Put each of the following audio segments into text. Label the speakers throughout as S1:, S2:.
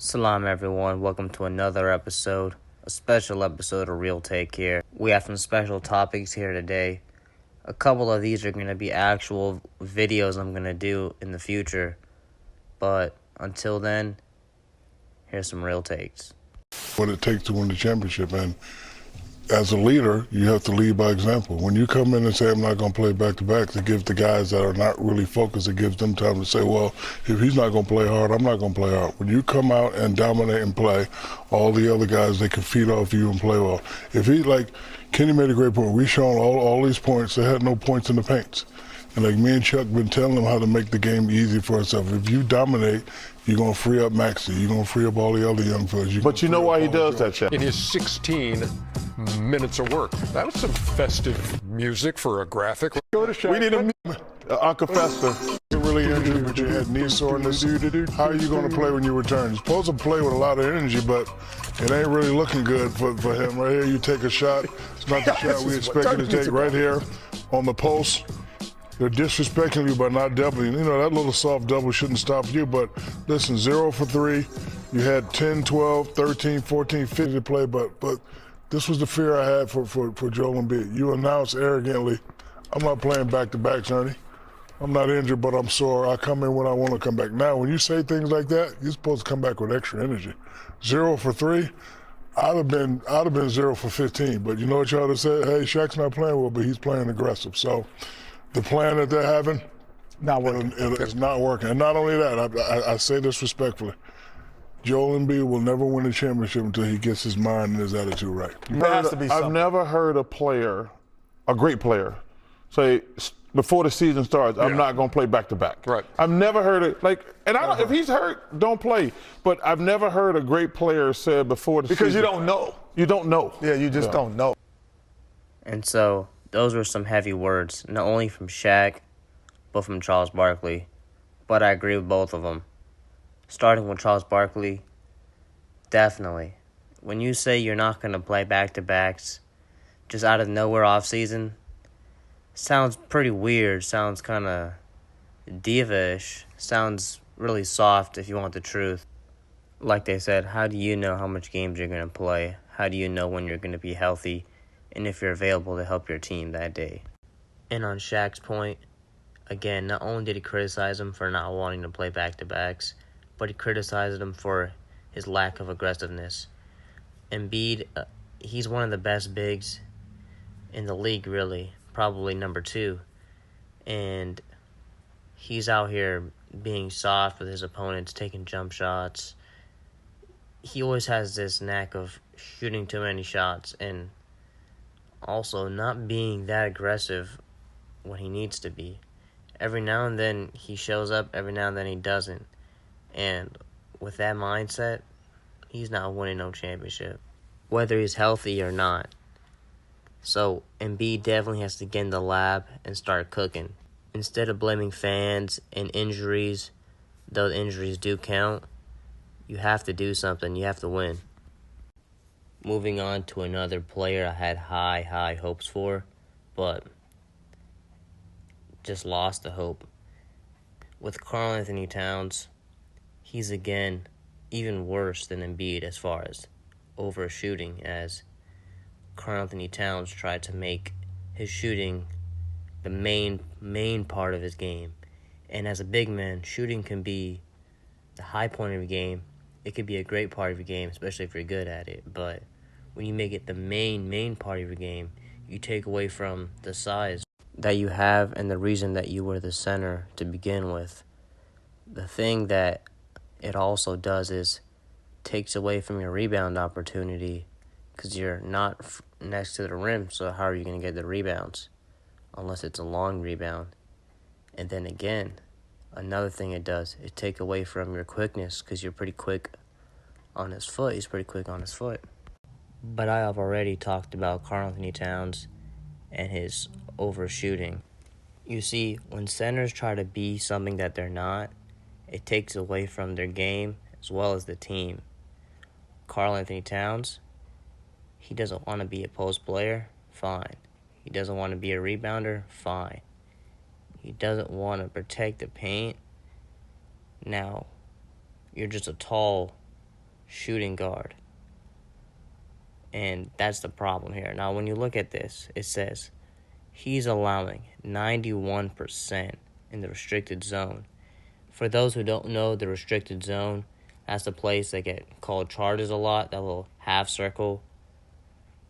S1: Salam everyone, welcome to another episode, a special episode of Real Take here. We have some special topics here today. A couple of these are going to be actual videos I'm going to do in the future, but until then, here's some real takes.
S2: What it takes to win the championship, and as a leader, you have to lead by example. When you come in and say, I'm not going to play back-to-back, it gives the guys that are not really focused, it gives them time to say, well, if he's not going to play hard, I'm not going to play hard. When you come out and dominate and play, all the other guys, they can feed off you and play well. If he, like, Kenny made a great point. We shown all these points. They had no points in the paints. And like me and Chuck been telling them how to make the game easy for ourselves. If you dominate, you're going to free up Maxey. You're going to free up all the other young fellas.
S3: But you know why he does that, Chuck?
S4: In his 16 minutes of work. That was some festive music for a graphic. Go to Shaq.
S3: We need Uncle Fester.
S2: You're really injured, but you had knee soreness. How are you going to play when you return? You're supposed to play with a lot of energy, but it ain't really looking good for him. Right here, you take a shot. It's not the shot we expected to take. Right here on the post. They're disrespecting you by not doubling. You know, that little soft double shouldn't stop you, but listen, 0 for 3. You had 10, 12, 13, 14, 50 to play, but this was the fear I had for Joel Embiid. You announced arrogantly, I'm not playing back-to-back, Johnny. I'm not injured, but I'm sore. I come in when I want to come back. Now, when you say things like that, you're supposed to come back with extra energy. 0 for 3, I'd have been 0 for 15. But you know what y'all have said? Hey, Shaq's not playing well, but he's playing aggressive. So the plan that they're having, it's not working. And not only that, I say this respectfully. Joel Embiid will never win a championship until he gets his mind and his attitude right.
S3: I've never heard a player, a great player, say before the season starts, I'm not going to play back-to-back.
S4: Right.
S3: I've never heard it, if he's hurt, don't play. But I've never heard a great player say before the season.
S5: Because you don't know.
S3: You don't know.
S5: Yeah, you just don't know.
S1: And so, those were some heavy words, not only from Shaq, but from Charles Barkley. But I agree with both of them. Starting with Charles Barkley, definitely. When you say you're not going to play back-to-backs just out of nowhere off-season, sounds pretty weird, sounds kind of diva-ish, sounds really soft if you want the truth. Like they said, how do you know how much games you're going to play? How do you know when you're going to be healthy and if you're available to help your team that day? And on Shaq's point, again, not only did he criticize him for not wanting to play back-to-backs, but he criticized him for his lack of aggressiveness. Embiid, he's one of the best bigs in the league, really, probably number 2. And he's out here being soft with his opponents, taking jump shots. He always has this knack of shooting too many shots and also not being that aggressive when he needs to be. Every now and then he shows up, every now and then he doesn't. And with that mindset, he's not winning no championship, whether he's healthy or not. So Embiid definitely has to get in the lab and start cooking. Instead of blaming fans and injuries, though injuries do count, you have to do something. You have to win. Moving on to another player I had high hopes for, but just lost the hope. With Karl Anthony Towns, he's again even worse than Embiid as far as overshooting, as Karl Anthony Towns tried to make his shooting the main part of his game. And as a big man, shooting can be the high point of your game. It could be a great part of your game, especially if you're good at it. But when you make it the main part of your game, you take away from the size that you have and the reason that you were the center to begin with. The thing that it also does is takes away from your rebound opportunity because you're not next to the rim, so how are you going to get the rebounds unless it's a long rebound? And then again, another thing it does, it takes away from your quickness because you're pretty quick on his foot. He's pretty quick on his foot. But I have already talked about Karl Anthony Towns and his overshooting. You see, when centers try to be something that they're not, it takes away from their game as well as the team. Karl Anthony Towns, he doesn't want to be a post player, fine. He doesn't want to be a rebounder, fine. He doesn't want to protect the paint. Now, you're just a tall shooting guard. And that's the problem here. Now, when you look at this, it says he's allowing 91% in the restricted zone. For those who don't know, the restricted zone, that's the place they get called charges a lot, that little half circle.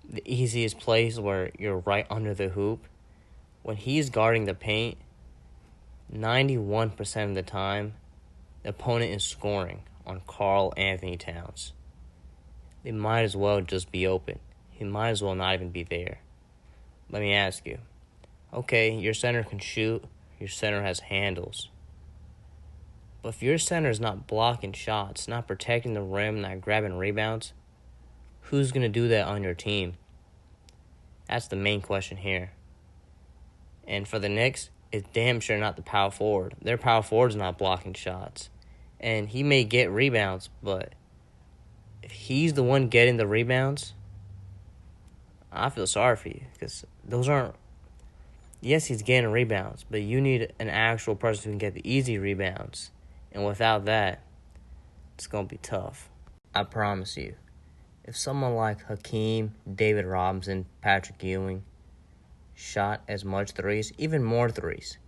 S1: The easiest place where you're right under the hoop. When he's guarding the paint, 91% of the time, the opponent is scoring on Karl Anthony Towns. They might as well just be open. He might as well not even be there. Let me ask you. Okay, your center can shoot. Your center has handles. But if your center is not blocking shots, not protecting the rim, not grabbing rebounds, who's going to do that on your team? That's the main question here. And for the Knicks, it's damn sure not the power forward. Their power forward's not blocking shots. And he may get rebounds, but if he's the one getting the rebounds, I feel sorry for you. Because those aren't... Yes, he's getting rebounds, but you need an actual person who can get the easy rebounds. And without that, it's going to be tough. I promise you. If someone like Hakeem, David Robinson, Patrick Ewing shot as much threes, even more threes,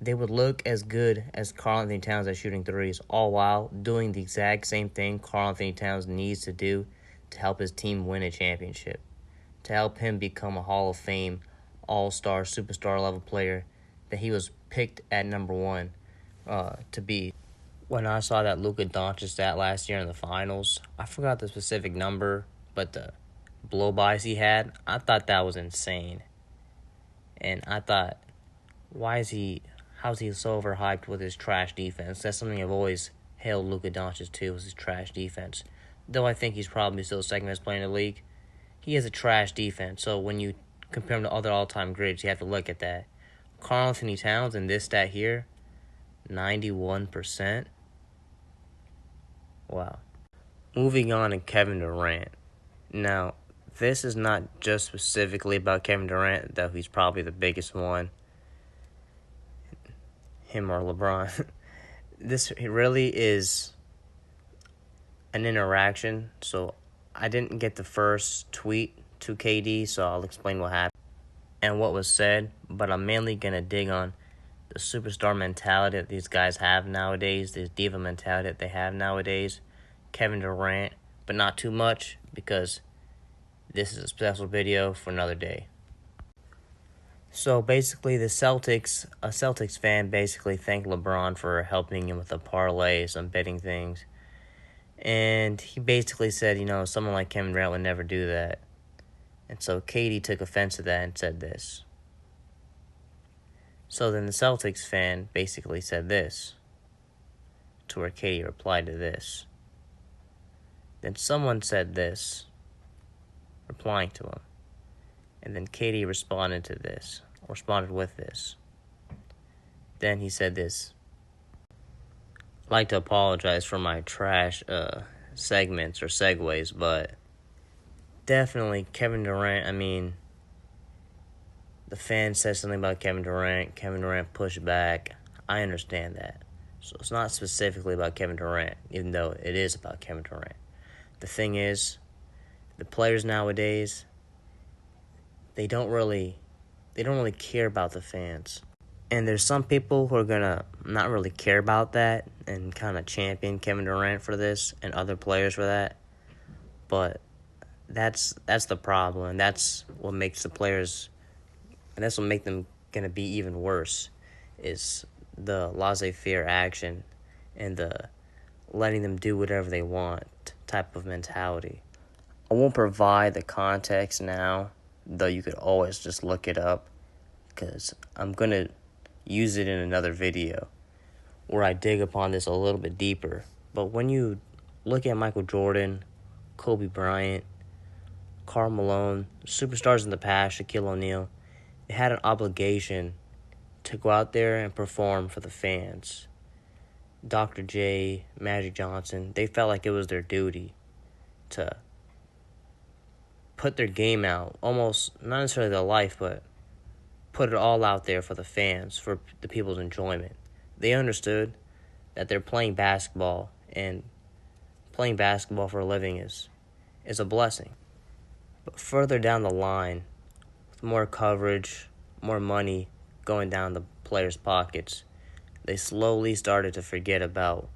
S1: they would look as good as Karl Anthony Towns at shooting threes, all while doing the exact same thing Karl Anthony Towns needs to do to help his team win a championship, to help him become a Hall of Fame, all-star, superstar level player that he was picked at number one to be. When I saw that Luka Doncic stat last year in the finals, I forgot the specific number, but the blow-bys he had, I thought that was insane. And I thought, how's he so overhyped with his trash defense? That's something I've always hailed Luka Doncic to, was his trash defense. Though I think he's probably still the second best player in the league, he has a trash defense. So when you compare him to other all-time greats, you have to look at that. Karl Anthony Towns in this stat here, 91%. Wow. Moving on to Kevin Durant. Now, this is not just specifically about Kevin Durant, though he's probably the biggest one. Him or LeBron. This really is an interaction. So I didn't get the first tweet to KD, so I'll explain what happened and what was said. But I'm mainly going to dig on the superstar mentality that these guys have nowadays, this diva mentality that they have nowadays. Kevin Durant, but not too much, because this is a special video for another day. So basically, a Celtics fan basically thanked LeBron for helping him with the parlay, some betting things. And he basically said, someone like Kevin Durant would never do that. And so KD took offense to that and said this. So then the Celtics fan basically said this, to where KD replied to this. Then someone said this, replying to him. And then KD responded with this. Then he said this. I'd like to apologize for my trash segments or segues, but definitely Kevin Durant, the fan said something about Kevin Durant pushed back. I understand that. So it's not specifically about Kevin Durant, even though it is about Kevin Durant. The thing is, the players nowadays, they don't really care about the fans. And there's some people who are gonna not really care about that and kind of champion Kevin Durant for this and other players for that. But that's the problem, and that's what makes the players, and that's what makes them gonna be even worse, is the laissez-faire action and the letting them do whatever they want type of mentality. I won't provide the context now, though you could always just look it up, because I'm going to use it in another video where I dig upon this a little bit deeper. But when you look at Michael Jordan, Kobe Bryant, Karl Malone, superstars in the past, Shaquille O'Neal, they had an obligation to go out there and perform for the fans. Dr. J, Magic Johnson, they felt like it was their duty to put their game out, almost not necessarily their life, but put it all out there for the fans, for the people's enjoyment. They understood that they're playing basketball, and playing basketball for a living is a blessing. But further down the line, with more coverage, more money going down the players' pockets, they slowly started to forget about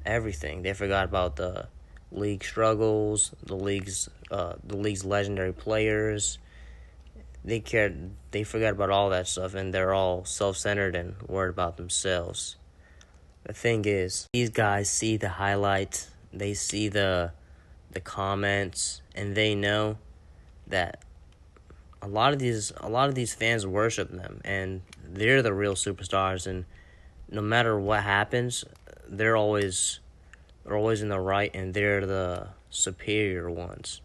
S1: everything. They forgot about the league struggles, the league's legendary players. They forgot about all that stuff, and they're all self-centered and worried about themselves. The thing is, these guys see the highlights, they see the comments, and they know that a lot of these fans worship them, and they're the real superstars. And no matter what happens, they're always in the right, and they're the superior ones.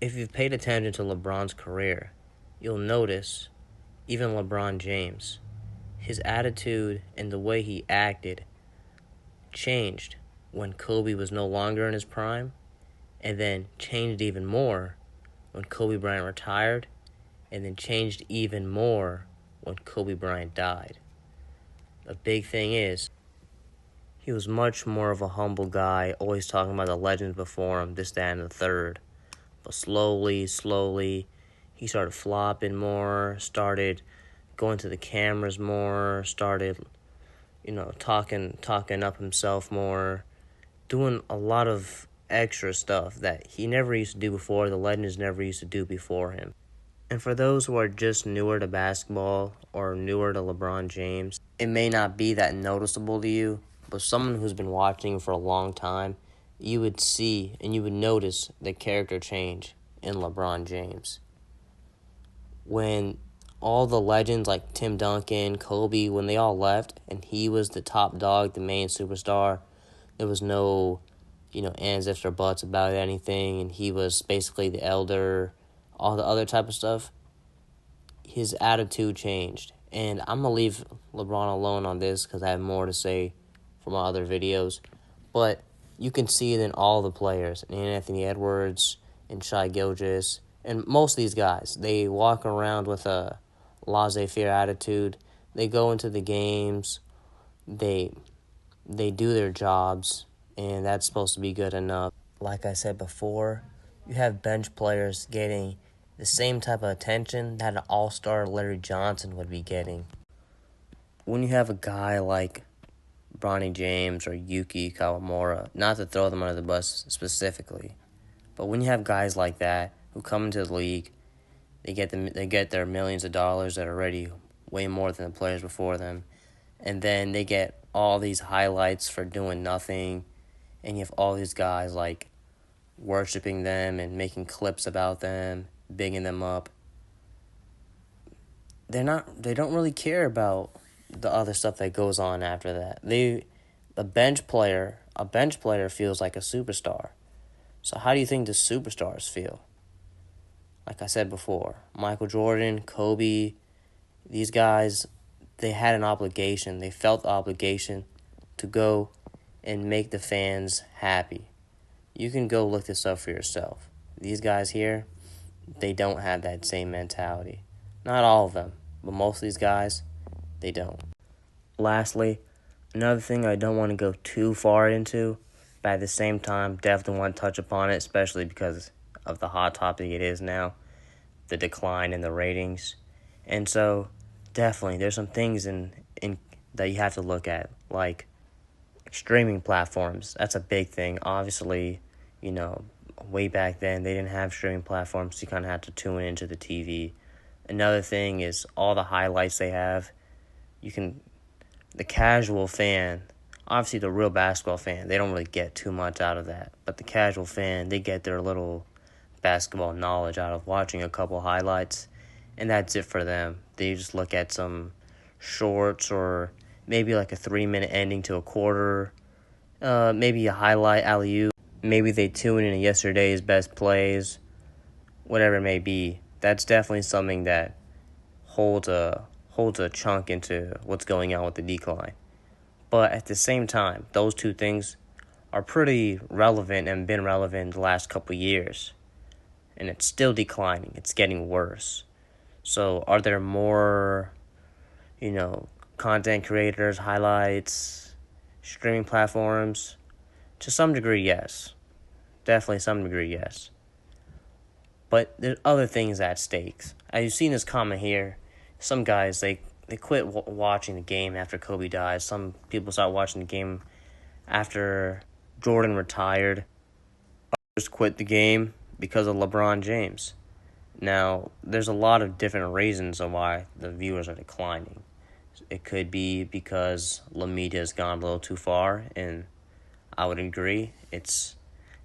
S1: If you've paid attention to LeBron's career, you'll notice even LeBron James, his attitude and the way he acted changed when Kobe was no longer in his prime, and then changed even more when Kobe Bryant retired, and then changed even more when Kobe Bryant died. The big thing is, he was much more of a humble guy, always talking about the legends before him, this, that, and the third. But slowly, he started flopping more, started going to the cameras more, started, talking up himself more, doing a lot of extra stuff that he never used to do before, the legends never used to do before him. And for those who are just newer to basketball or newer to LeBron James, it may not be that noticeable to you, but someone who's been watching for a long time, you would see and you would notice the character change in LeBron James. When all the legends like Tim Duncan, Kobe, when they all left and he was the top dog, the main superstar, there was no, ands, ifs, or buts about anything, and he was basically the elder, all the other type of stuff, his attitude changed. And I'm going to leave LeBron alone on this because I have more to say for my other videos. But you can see it in all the players, in Anthony Edwards, and Shai Gilgeous, and most of these guys. They walk around with a laissez-faire attitude. They go into the games. They do their jobs, and that's supposed to be good enough. Like I said before, you have bench players getting the same type of attention that an all-star Larry Johnson would be getting. When you have a guy like Bronny James or Yuki Kawamura, not to throw them under the bus specifically, but when you have guys like that who come into the league, they get their millions of dollars that are already way more than the players before them, and then they get all these highlights for doing nothing, and you have all these guys like worshiping them and making clips about them, bigging them up. They don't really care about the other stuff that goes on after that. A bench player feels like a superstar. So how do you think the superstars feel? Like I said before, Michael Jordan, Kobe, these guys, they had an obligation. They felt the obligation to go and make the fans happy. You can go look this up for yourself. These guys here, they don't have that same mentality. Not all of them, but most of these guys, they don't. Lastly, another thing I don't want to go too far into, but at the same time, definitely want to touch upon it, especially because of the hot topic it is now, the decline in the ratings. And so, definitely, there's some things in that you have to look at, like streaming platforms. That's a big thing. Obviously, way back then, they didn't have streaming platforms, so you kind of had to tune into the TV. Another thing is all the highlights they have. The casual fan, obviously the real basketball fan, they don't really get too much out of that. But the casual fan, they get their little basketball knowledge out of watching a couple highlights, and that's it for them. They just look at some shorts or maybe like a 3-minute ending to a quarter, maybe a highlight alley-oop. Maybe they tune in yesterday's best plays, whatever it may be. That's definitely something that holds a chunk into what's going on with the decline. But at the same time, those two things are pretty relevant and been relevant the last couple years. And it's still declining. It's getting worse. So are there more, content creators, highlights, streaming platforms? To some degree, yes. Definitely some degree, yes. But there's other things at stake. As you've seen this comment here, some guys, they quit watching the game after Kobe died. Some people start watching the game after Jordan retired. Others quit the game because of LeBron James. Now, there's a lot of different reasons on why the viewers are declining. It could be because the media has gone a little too far, and I would agree. It's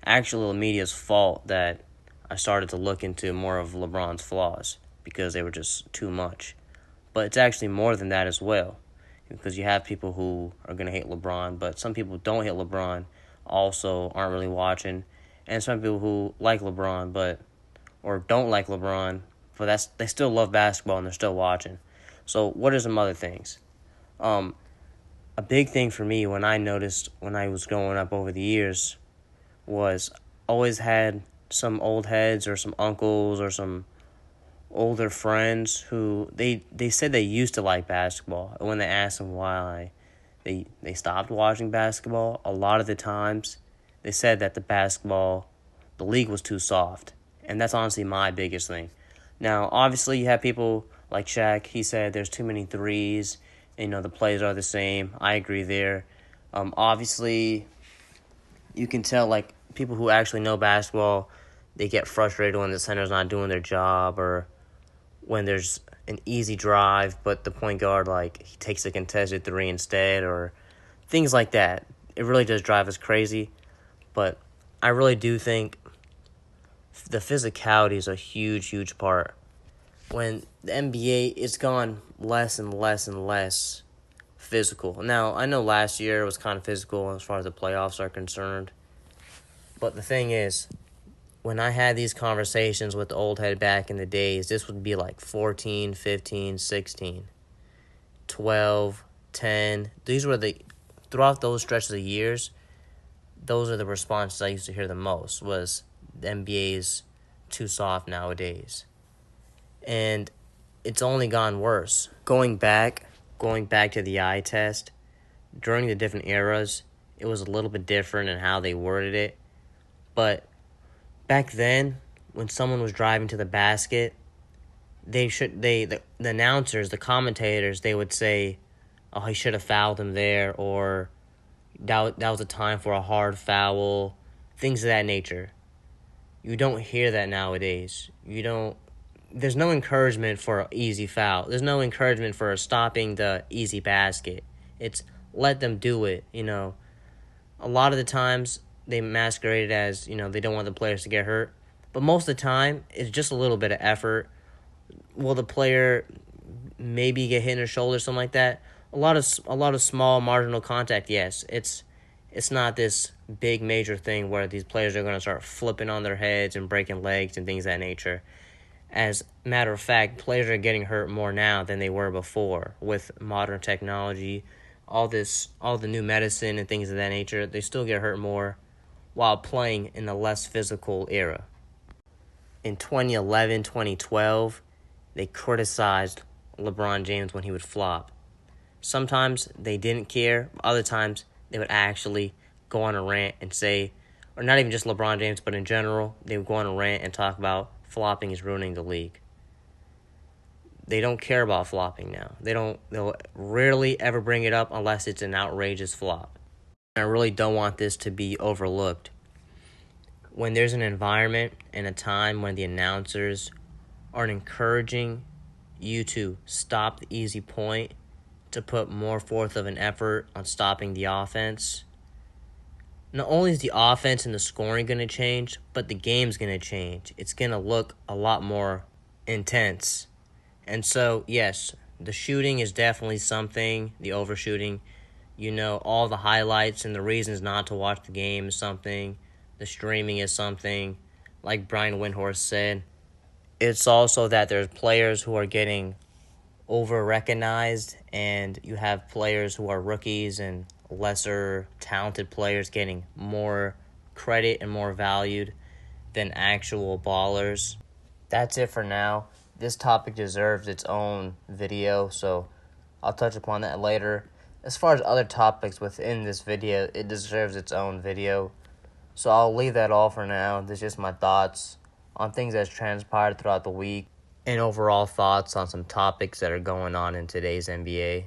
S1: actually the media's fault that I started to look into more of LeBron's flaws because they were just too much. But it's actually more than that as well, because you have people who are going to hate LeBron, but some people don't hate LeBron also aren't really watching, and some people who like LeBron or don't like LeBron, but they still love basketball and they're still watching. So what are some other things? A big thing for me when I noticed when I was growing up over the years was always had some old heads or some uncles or some older friends who they said they used to like basketball. And when they asked them why they stopped watching basketball, a lot of the times they said that the league was too soft. And that's honestly my biggest thing. Now, obviously, you have people like Shaq. He said there's too many threes. The plays are the same. I agree there. Obviously, you can tell, like, people who actually know basketball, they get frustrated when the center's not doing their job or when there's an easy drive, but the point guard, like, he takes a contested three instead or things like that. It really does drive us crazy, but I really do think the physicality is a huge, huge part. When the NBA is gone less and less and less physical. Now, I know last year was kind of physical as far as the playoffs are concerned, but the thing is, when I had these conversations with the old head back in the days, this would be like 14, 15, 16, 12, 10. Throughout those stretches of years, those are the responses I used to hear the most was the NBA's too soft nowadays. And it's only gone worse. Going back to the eye test, during the different eras, it was a little bit different in how they worded it. But back then, when someone was driving to the basket, the announcers, the commentators, they would say, "Oh, he should have fouled him there," or that was a time for a hard foul, things of that nature. You don't hear that nowadays. There's no encouragement for an easy foul. There's no encouragement for stopping the easy basket. It's let them do it, A lot of the times they masquerade it as, they don't want the players to get hurt. But most of the time, it's just a little bit of effort. Will the player maybe get hit in the shoulder or something like that? A lot of small marginal contact, yes. It's not this big major thing where these players are going to start flipping on their heads and breaking legs and things of that nature. As a matter of fact, players are getting hurt more now than they were before with modern technology, all the new medicine and things of that nature. They still get hurt more while playing in a less physical era. In 2011, 2012, they criticized LeBron James when he would flop. Sometimes they didn't care. Other times they would actually go on a rant and say, or not even just LeBron James, but in general, they would go on a rant and talk about flopping is ruining the league. They don't care about flopping now. They'll rarely ever bring it up unless it's an outrageous flop. I really don't want this to be overlooked. When there's an environment and a time when the announcers are encouraging you to stop the easy point, to put more forth of an effort on stopping the offense, not only is the offense and the scoring going to change, but the game's going to change. It's going to look a lot more intense. And so, yes, the shooting is definitely something, the overshooting. All the highlights and the reasons not to watch the game is something. The streaming is something. Like Brian Windhorst said, it's also that there's players who are getting over-recognized, and you have players who are rookies and lesser talented players getting more credit and more valued than actual ballers. That's it for now. This topic deserves its own video, so I'll touch upon that later. As far as other topics within this video, it deserves its own video. So I'll leave that all for now. This is just my thoughts on things that's transpired throughout the week and overall thoughts on some topics that are going on in today's NBA.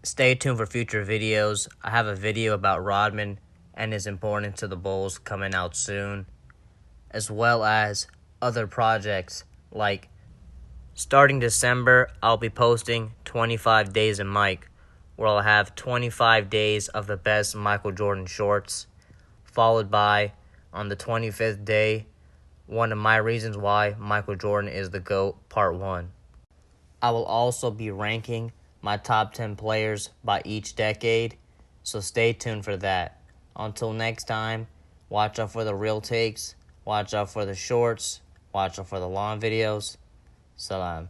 S1: Stay tuned for future videos. I have a video about Rodman and his importance to the Bulls coming out soon, as well as other projects like starting December, I'll be posting 25 Days in Mike, where I'll have 25 days of the best Michael Jordan shorts, followed by, on the 25th day, one of my reasons why Michael Jordan is the GOAT, Part 1. I will also be ranking my top 10 players by each decade, so stay tuned for that. Until next time, watch out for the real takes, watch out for the shorts, watch out for the long videos. Salam.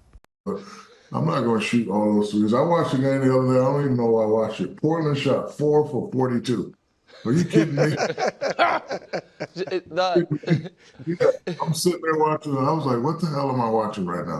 S2: I'm not going to shoot all those threes. I watched the game the other day. I don't even know why I watched it. Portland shot 4 for 42. Are you kidding me?
S5: No.
S2: Yeah, I'm sitting there watching, and I was like, what the hell am I watching right now?